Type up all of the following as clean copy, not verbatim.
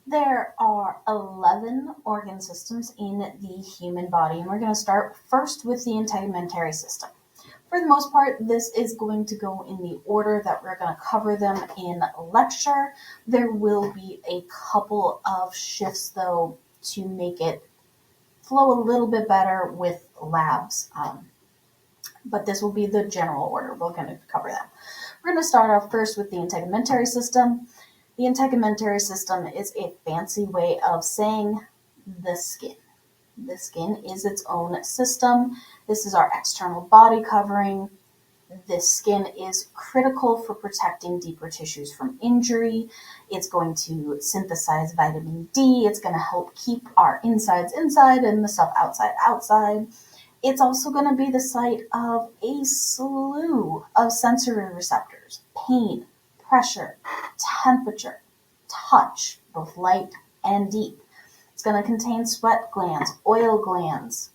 There are 11 organ systems in the human body, and we're going to start first with the integumentary system. For the most part, this is going to go in the order that we're going to cover them in lecture. There will be a couple of shifts, though, to make it flow a little bit better with labs. But this will be the general order. We're going to cover them. We're going to start off first with the integumentary system. The integumentary system is a fancy way of saying the skin. The skin is its own system. This is our external body covering. This skin is critical for protecting deeper tissues from injury. It's going to synthesize vitamin D. It's going to help keep our insides inside and the stuff outside outside. It's also going to be the site of a slew of sensory receptors: pain, pressure, temperature, touch, both light and deep. It's going to contain sweat glands, oil glands.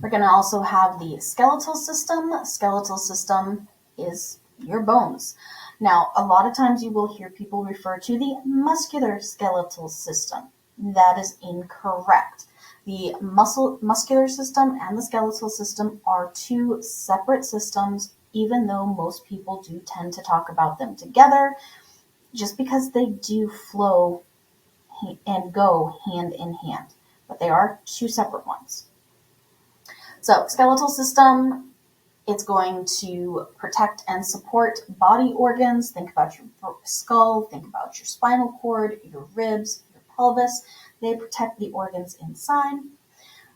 We're going to also have the skeletal system. Skeletal system is your bones. Now, a lot of times you will hear people refer to the muscular skeletal system. That is incorrect. The muscular system and the skeletal system are two separate systems, even though most people do tend to talk about them together, just because they do flow and go hand in hand. But they are two separate ones. So, skeletal system, it's going to protect and support body organs. Think about your skull, think about your spinal cord, your ribs, your pelvis. They protect the organs inside.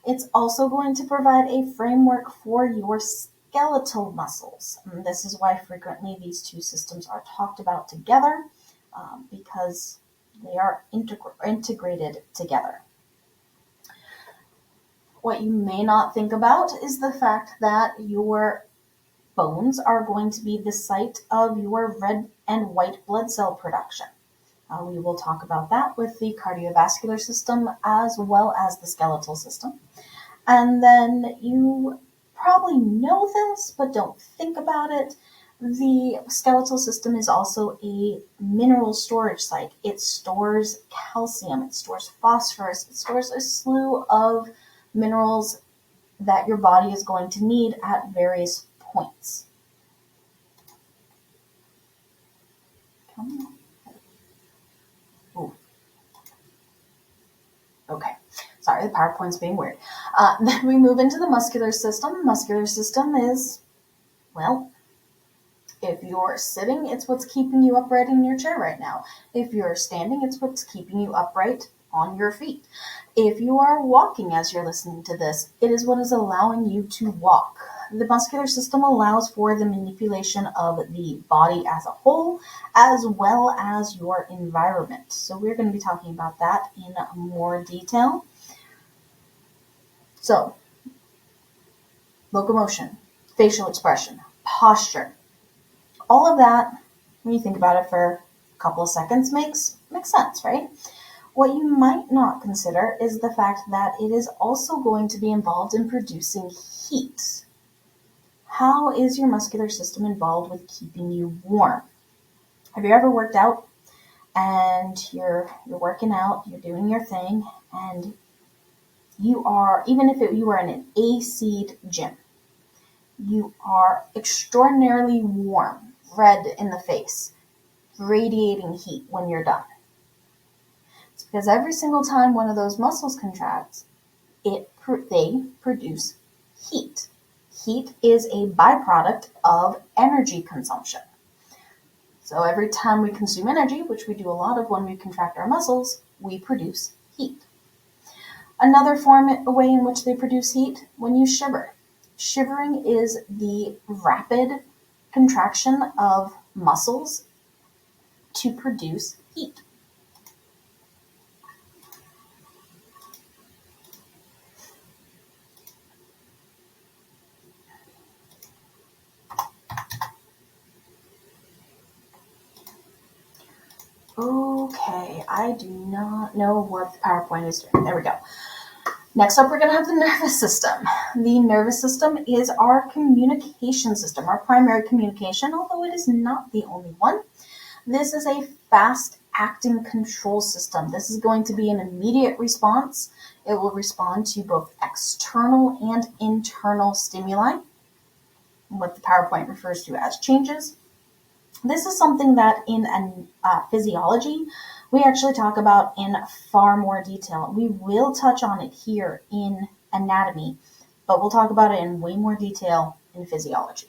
It's also going to provide a framework for your skeletal muscles. And this is why frequently these two systems are talked about together, because they are integrated together. What you may not think about is the fact that your bones are going to be the site of your red and white blood cell production. We will talk about that with the cardiovascular system as well as the skeletal system. And then you probably know this, but don't think about it. The skeletal system is also a mineral storage site. It stores calcium, it stores phosphorus, it stores a slew of minerals that your body is going to need at various points. Ooh. Okay. Sorry, the PowerPoint's being weird. Then we move into the muscular system. Muscular system is, well, if you're sitting, it's what's keeping you upright in your chair right now. If you're standing, it's what's keeping you upright on your feet. If you are walking as you're listening to this, it is what is allowing you to walk. The muscular system allows for the manipulation of the body as a whole, as well as your environment. So we're going to be talking about that in more detail. So, locomotion, facial expression, posture, all of that, when you think about it for a couple of seconds, makes sense, right? What you might not consider is the fact that it is also going to be involved in producing heat. How is your muscular system involved with keeping you warm? Have you ever worked out and you're working out, you're doing your thing, and you are, even if you were in an AC'd gym, you are extraordinarily warm, red in the face, radiating heat when you're done. It's because every single time one of those muscles contracts, they produce heat. Heat is a byproduct of energy consumption. So every time we consume energy, which we do a lot of when we contract our muscles, we produce heat. Another way in which they produce heat, when you shiver. Shivering is the rapid contraction of muscles to produce heat. Okay, I do not know what the PowerPoint is doing. There we go. Next up, we're going to have the nervous system. The nervous system is our communication system, our primary communication, although it is not the only one. This is a fast-acting control system. This is going to be an immediate response. It will respond to both external and internal stimuli, what the PowerPoint refers to as changes. This is something that in physiology, we actually talk about in far more detail. We will touch on it here in anatomy, but we'll talk about it in way more detail in physiology.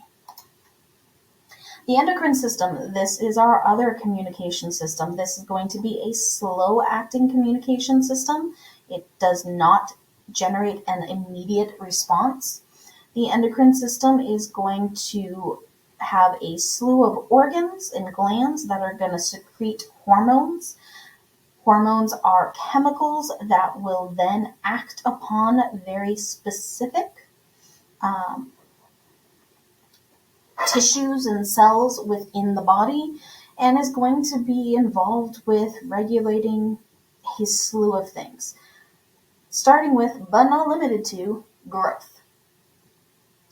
The endocrine system, this is our other communication system. This is going to be a slow-acting communication system. It does not generate an immediate response. The endocrine system is going to have a slew of organs and glands that are going to secrete hormones. Hormones are chemicals that will then act upon very specific tissues and cells within the body, and is going to be involved with regulating a slew of things, starting with, but not limited to, growth.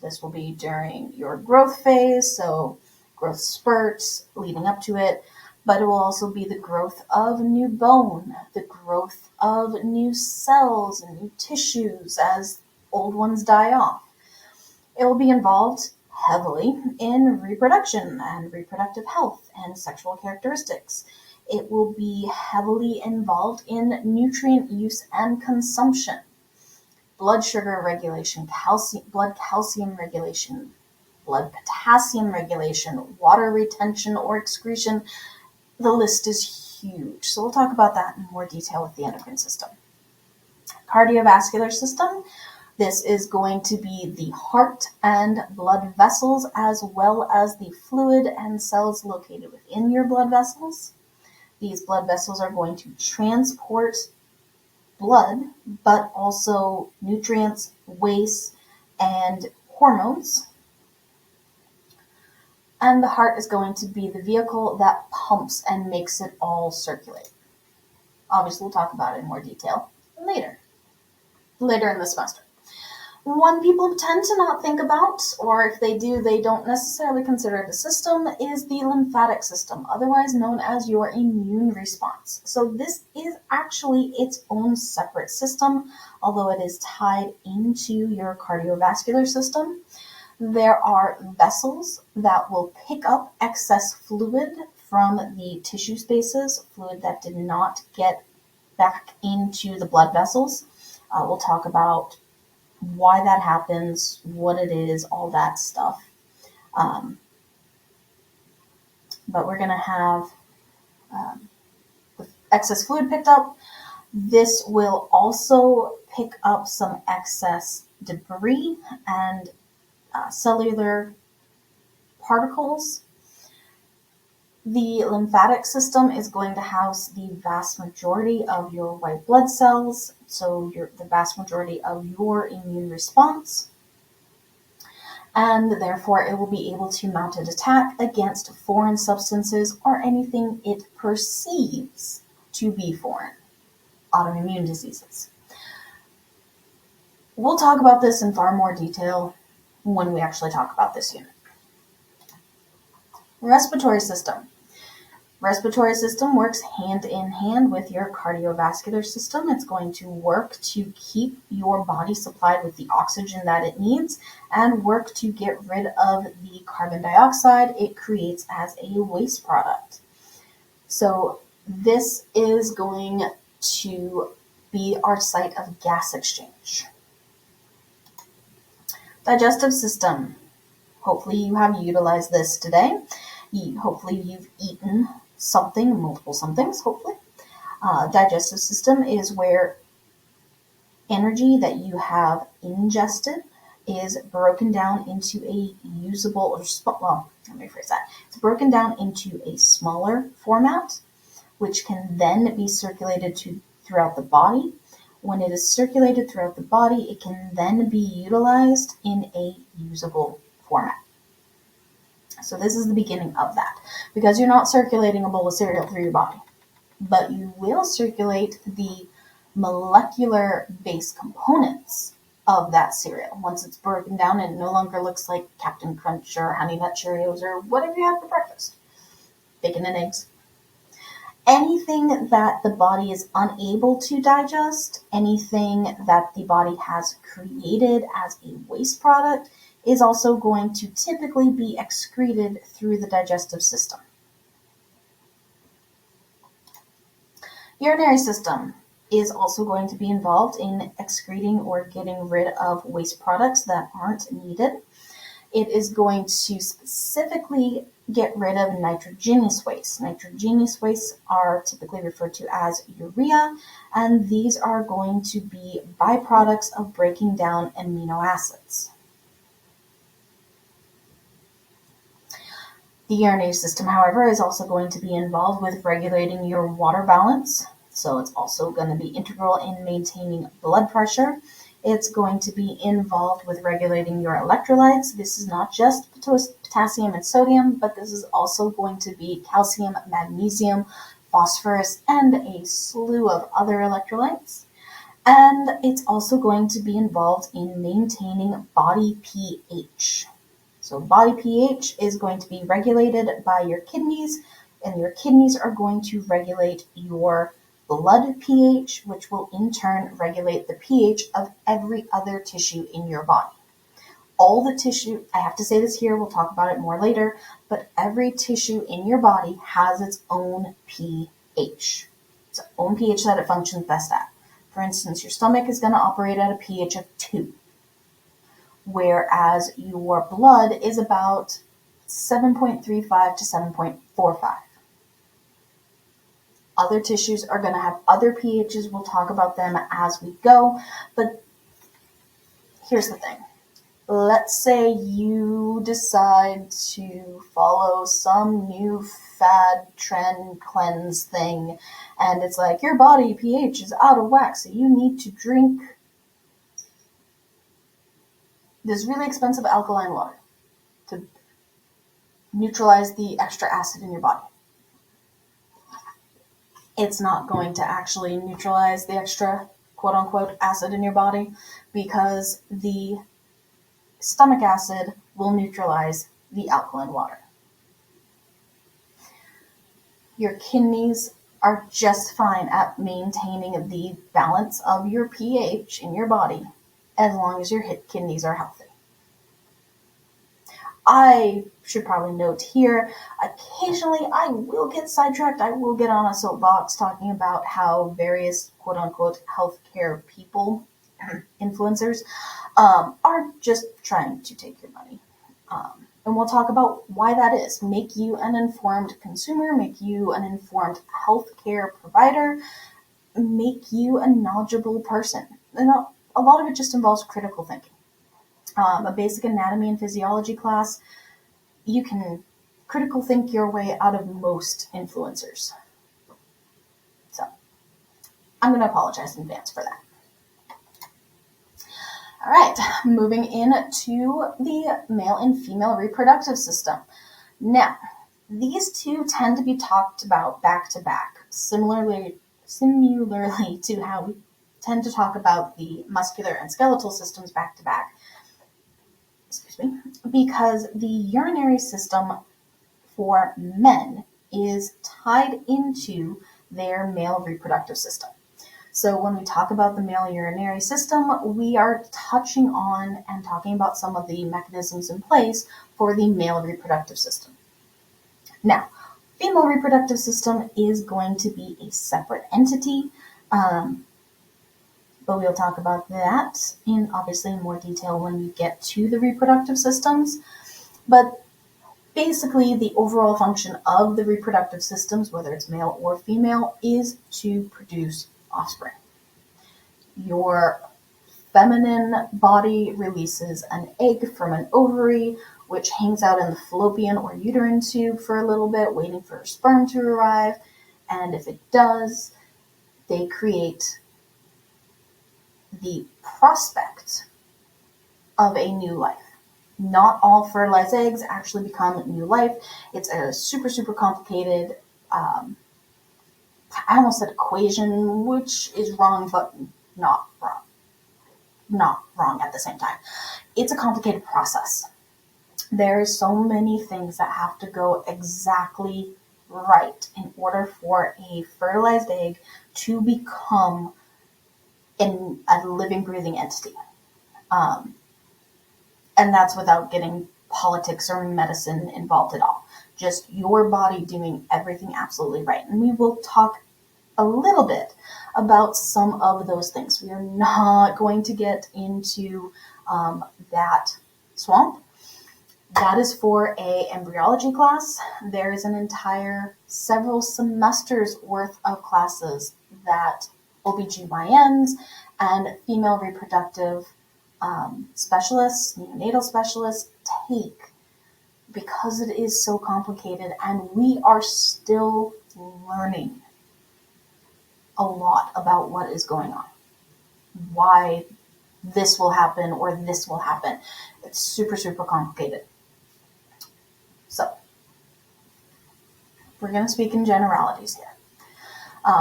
This will be during your growth phase, so growth spurts leading up to it, but it will also be the growth of new bone, the growth of new cells and new tissues as old ones die off. It will be involved heavily in reproduction and reproductive health and sexual characteristics. It will be heavily involved in nutrient use and consumption, blood sugar regulation, blood calcium regulation, blood potassium regulation, water retention or excretion. The list is huge. So we'll talk about that in more detail with the endocrine system. Cardiovascular system. This is going to be the heart and blood vessels, as well as the fluid and cells located within your blood vessels. These blood vessels are going to transport blood, but also nutrients, waste, and hormones. And the heart is going to be the vehicle that pumps and makes it all circulate. Obviously, we'll talk about it in more detail later in the semester. One people tend to not think about, or if they do, they don't necessarily consider it a system, is the lymphatic system, otherwise known as your immune response. So this is actually its own separate system, although it is tied into your cardiovascular system. There are vessels that will pick up excess fluid from the tissue spaces, fluid that did not get back into the blood vessels. We'll talk about why that happens, what it is, all that stuff. But we're going to have excess fluid picked up. This will also pick up some excess debris and cellular particles. The lymphatic system is going to house the vast majority of your white blood cells, so the vast majority of your immune response, and therefore it will be able to mount an attack against foreign substances or anything it perceives to be foreign, autoimmune diseases. We'll talk about this in far more detail when we actually talk about this unit. Respiratory system. Respiratory system works hand in hand with your cardiovascular system. It's going to work to keep your body supplied with the oxygen that it needs and work to get rid of the carbon dioxide it creates as a waste product. So this is going to be our site of gas exchange. Digestive system. Hopefully you have utilized this today. Hopefully you've eaten something, multiple somethings, hopefully. Digestive system is where energy that you have ingested is broken down into a usable, let me rephrase that. It's broken down into a smaller format, which can then be circulated throughout the body. When it is circulated throughout the body, it can then be utilized in a usable format. So this is the beginning of that, because you're not circulating a bowl of cereal through your body, but you will circulate the molecular base components of that cereal. Once it's broken down, it no longer looks like Captain Crunch or Honey Nut Cheerios or whatever you had for breakfast. Bacon and eggs, Anything that the body is unable to digest, anything that the body has created as a waste product, is also going to typically be excreted through the digestive system. Urinary system is also going to be involved in excreting or getting rid of waste products that aren't needed. It is going to specifically get rid of nitrogenous waste. Nitrogenous wastes are typically referred to as urea, and these are going to be byproducts of breaking down amino acids. The urinary system, however, is also going to be involved with regulating your water balance. So it's also going to be integral in maintaining blood pressure. It's going to be involved with regulating your electrolytes. This is not just potassium and sodium, but this is also going to be calcium, magnesium, phosphorus, and a slew of other electrolytes. And it's also going to be involved in maintaining body pH. So body pH is going to be regulated by your kidneys, and your kidneys are going to regulate your blood pH, which will in turn regulate the pH of every other tissue in your body. All the tissue, I have to say this here, we'll talk about it more later, but every tissue in your body has its own pH. Its own pH that it functions best at. For instance, your stomach is going to operate at a pH of 2. Whereas your blood is about 7.35 to 7.45. Other tissues are going to have other pHs. We'll talk about them as we go. But here's the thing. Let's say you decide to follow some new fad, trend, cleanse thing, and it's like your body pH is out of whack, so you need to drink this really expensive alkaline water to neutralize the extra acid in your body. It's not going to actually neutralize the extra quote-unquote acid in your body because the stomach acid will neutralize the alkaline water. Your kidneys are just fine at maintaining the balance of your pH in your body as long as your kidneys are healthy. I should probably note here, occasionally I will get sidetracked. I will get on a soapbox talking about how various quote-unquote healthcare people, influencers, are just trying to take your money. And we'll talk about why that is. Make you an informed consumer, make you an informed healthcare provider, make you a knowledgeable person. And a lot of it just involves critical thinking. A basic anatomy and physiology class, you can critical think your way out of most influencers. So, I'm going to apologize in advance for that. All right, moving into the male and female reproductive system. Now, these two tend to be talked about back to back, similarly to how we tend to talk about the muscular and skeletal systems back to back. Because the urinary system for men is tied into their male reproductive system. So when we talk about the male urinary system, we are touching on and talking about some of the mechanisms in place for the male reproductive system. Now, female reproductive system is going to be a separate entity, but we'll talk about that in obviously more detail when we get to the reproductive systems. But basically, the overall function of the reproductive systems, whether it's male or female, is to produce offspring. Your feminine body releases an egg from an ovary, which hangs out in the fallopian or uterine tube for a little bit, waiting for sperm to arrive. And if it does, they create the prospect of a new life. Not all fertilized eggs actually become new life. It's a super, super complicated, I almost said equation, which is wrong, but not wrong. Not wrong at the same time. It's a complicated process. There's so many things that have to go exactly right in order for a fertilized egg to become a living, breathing entity. Um, and that's without getting politics or medicine involved at all. Just your body doing everything absolutely right. And we will talk a little bit about some of those things. We are not going to get into that swamp. That is for a embryology class. There is an entire several semesters worth of classes that OBGYNs and female reproductive specialists, neonatal specialists take, because it is so complicated and we are still learning a lot about what is going on, why this will happen or this will happen. It's super, super complicated. So we're going to speak in generalities here.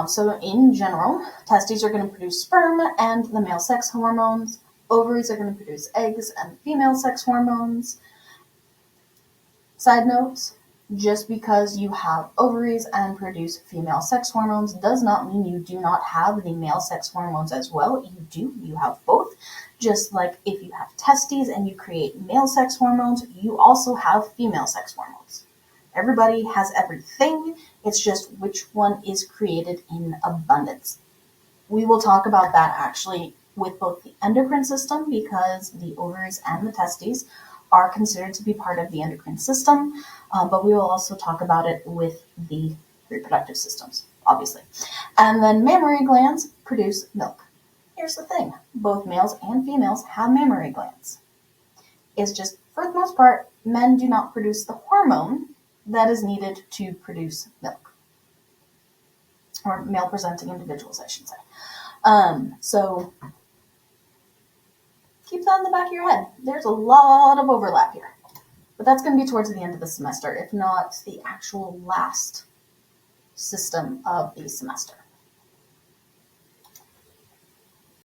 So in general, testes are going to produce sperm and the male sex hormones. Ovaries are going to produce eggs and female sex hormones. Side note, just because you have ovaries and produce female sex hormones does not mean you do not have the male sex hormones as well. You do. You have both. Just like if you have testes and you create male sex hormones, you also have female sex hormones. Everybody has everything. It's just which one is created in abundance. We will talk about that actually with both the endocrine system, because the ovaries and the testes are considered to be part of the endocrine system, but we will also talk about it with the reproductive systems, obviously. And then mammary glands produce milk. Here's the thing, both males and females have mammary glands. It's just, for the most part, men do not produce the hormone that is needed to produce milk. Or male-presenting individuals, I should say. So keep that in the back of your head. There's a lot of overlap here. But that's going to be towards the end of the semester, if not the actual last system of the semester.